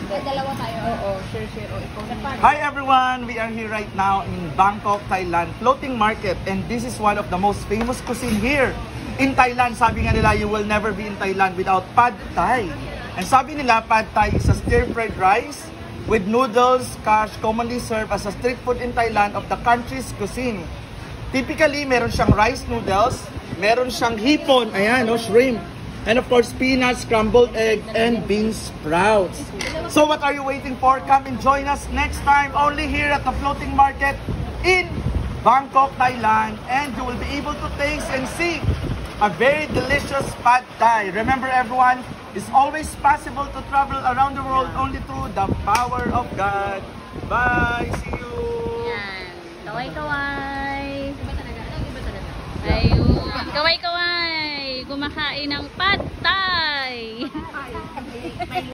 Dalawa tayo. Oo, share. Hi everyone! We are here right now in Bangkok, Thailand, floating market, and this is one of the most famous cuisine here in Thailand. Sabi nga nila, you will never be in Thailand without Pad Thai. And sabi nila, Pad Thai is a stir-fried rice with noodles, commonly served as a street food in Thailand of the country's cuisine. Typically, meron siyang rice noodles, meron siyang hipon, ayan, no, shrimp, and of course, peanuts, scrambled egg, and bean sprouts. So what are you waiting for? Come and join us next time only here at the floating market in Bangkok, Thailand, and you will be able to taste and see a very delicious Pad Thai. Remember everyone, it's always possible to travel around the world only through the power of God. Bye! See you! Yan. Kaway-kaway! Ayun. Kaway-kaway! Kumakain ng Pad Thai!